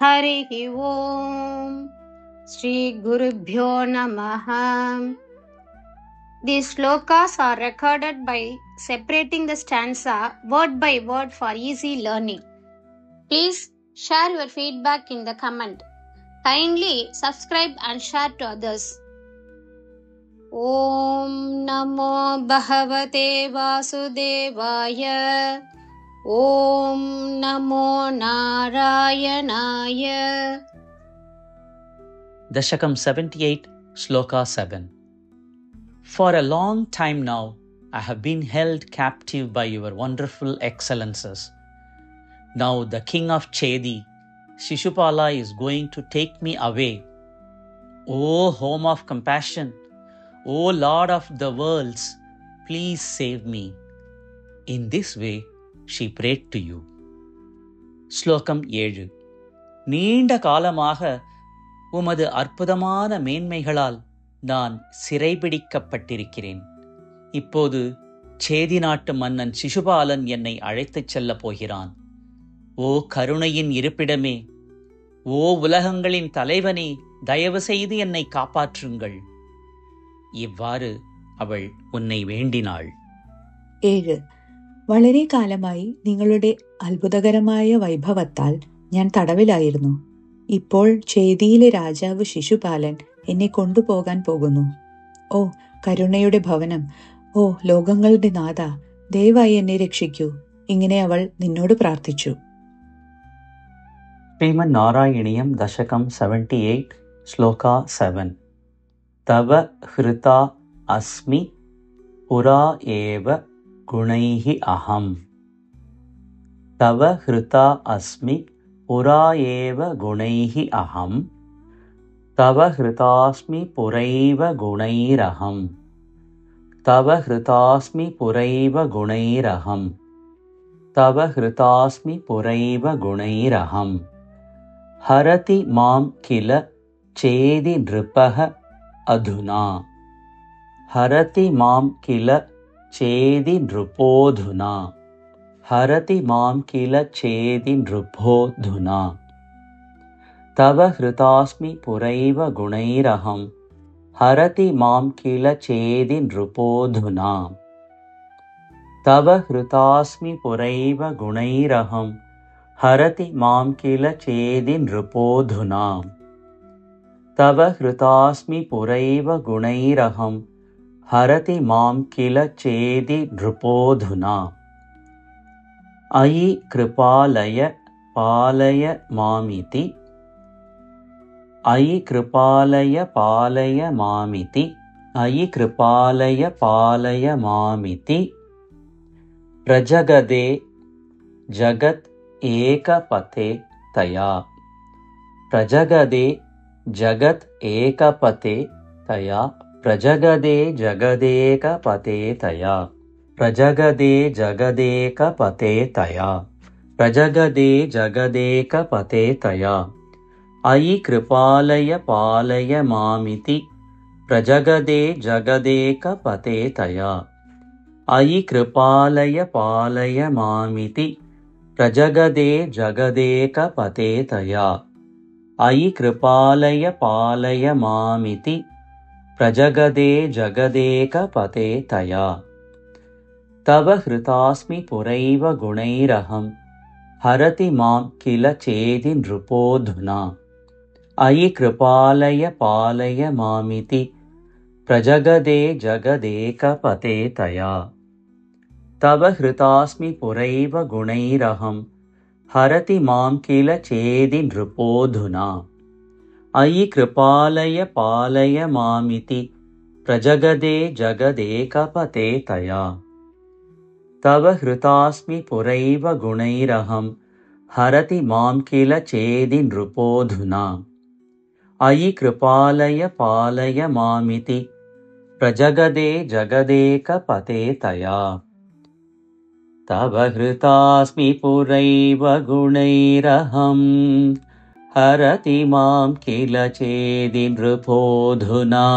हरिः ओम् श्रीगुरुभ्यो नमः. These slokas are recorded by separating the stanza word by word for easy learning. Please share your feedback in the comment. Kindly subscribe and share to others. Om Namo Bhagavate Vasudevaya. Om Namo Narayanaya. Dashakam 78, Sloka 7. For a long time now, I have been held captive by your wonderful excellences. Now the king of Chedi, Shishupala, is going to take me away. O home of compassion, O Lord of the worlds, please save me. In this way, she prayed to you. Slokam 7. நீண்ட காலமாக உமது அற்புதமான மேன்மைகளால் நான் சிறைபிடிக்கப்பட்டிருக்கிறேன். இப்போது சேதி நாட்டு மன்னன் சிசுபாலன் என்னை அழைத்துச் செல்லப் போகிறான். ஓ கருணையின் இருப்பிடமே, ஓ உலகங்களின் தலைவனே, தயவு செய்து என்னை காப்பாற்றுங்கள். இவ்வாறு அவள் உன்னை வேண்டினாள். 7. വളരെ കാലമായി നിങ്ങളുടെ അത്ഭുതകരമായ വൈഭവത്താൽ ഞാൻ തടവിലായിരുന്നു. ഇപ്പോൾ ചേദിയിലെ രാജാവ് ശിശുപാലൻ എന്നെ കൊണ്ടുപോകാൻ പോകുന്നു. ഓ കരുണയുടെ ഭവനം, ഓ ലോകങ്ങളുടെ നാഥ, ദയവായി എന്നെ രക്ഷിക്കൂ. ഇങ്ങനെ അവൾ നിന്നോട് പ്രാർത്ഥിച്ചു. ശ്രീമൻ നാരായണീയം ദശകം 78, ശ്ലോക 7. തവ ഹൃത അസ്മി പുരാ ഏവ ഗുണൈഹി അഹം. തവ ഹൃത അസ്മി പുരാ ഏവ ഗുണൈഹി അഹം. തവ ഹൃതാസ്മി പുരൈവ ഗുണൈരഹം. തവ ഹൃതാസ്മി പുരൈവ ഗുണൈരഹം. തവ ഹൃതാസ്മി പുരൈവ ഗുണൈരഹം. ഹരതി മാം കില ചേതി നൃപഃ അധുനാ. ഹരതി മാം കില ചേതി നൃപോധുനാ. ഹരതി മാം കില ചേതി നൃപോധുനാ. തവ ഹൃതാസ്മി പുരൈവ ഗുണൈരഹം. ഹരതി മാം കില ചേതി നൃപോധുനാ. തവ ഹൃതാസ്മി പുരൈവ ഗുണൈരഹം. ഹരതി മാം കില ചേതി നൃപോധുനാ. തവ ഹൃതാസ്മി പുരൈവ ഗുണൈരഹം. ഹരതി മാം കില ചേതി നൃപോധുനാ. അയി കൃപാലയ പാലയ മാമിതി. അയി കൃപാലയ പാലയ മാമിതി. അയി കൃപാലയ പാലയ മാമിതി. പ്രജഗദേ ജഗത് ഏകപതേ തയാ. പ്രജഗദേ ജഗത് ഏകപതേ തയാ. പ്രജഗദേ ജഗദേകപതേ തയാ. പ്രജഗദേ ജഗദേകപതേ തയാ. പ്രജഗദേ ജഗദേകപതേ തയാ. അയി കൃപാലയ പാലയ മാമിതി. പ്രജഗദേ ജഗദേകപതേ തയാ. അയി കൃപാലയ പാലയ മാമിതി. പ്രജഗദേ ജഗദേകപതേ തയാ. അയി കൃപാലയ പാലയ മാമിതി. പ്രജഗദേ ജഗദേകപതേ തയാ. തവ ഹൃതാസ്മി പുരൈവ ഗുണൈരഹം. ഹരതി മാം കില ചേതി നൃപോധുനാ. അയി കൃപാലയ പാലയ മാമിതി. പ്രജഗദേ ജഗദേകപതേ തയാ. തവ ഹൃതാസ്മി പുരൈവ ഗുണൈരഹം. ഹരതി മാം കില ചേതി നൃപോധുനാ. അയി കൃപാലയ പാലയ മാമിതി. പ്രജഗദേ ജഗദേകപതേ തയാ. തവ ഹൃതാസ്മി പുരൈവ ഗുണൈരഹം. ഹരതി മാം കില ചേതി നൃപോധുനാ. അയി കൃപാലയ പാലയ മാമിതി. പ്രജഗദേ ജഗദേകപതേ തയാ. തവ ഹൃതാസ്മി പുരൈവ ഗുണൈരഹം. ഹരതി മാം കില ചേതി നൃപോധുനാ.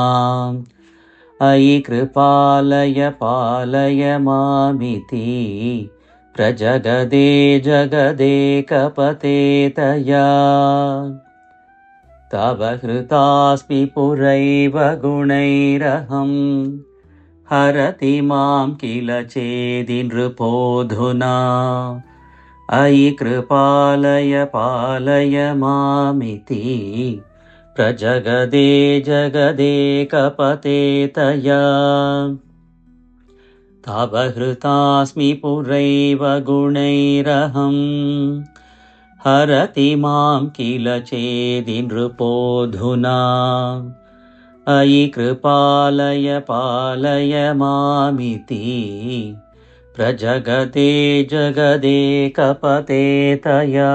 അയി കൃപാലയ പാലയ മാമിതി. प्रजगदे जगदेकपते तया तव हृतास्मि पुरैव गुणैरहं हरति मां किल चेदि नृपोऽधुना अयि कृपालय पालय मामिति प्रजगदे जगदेकपते तया तव हृतास्मि पुरैव गुणैरहं हरति मां किल चेदि नृपोऽधुना अयि कृपालय पालय मामिति प्रजगते जगदेकपते तया।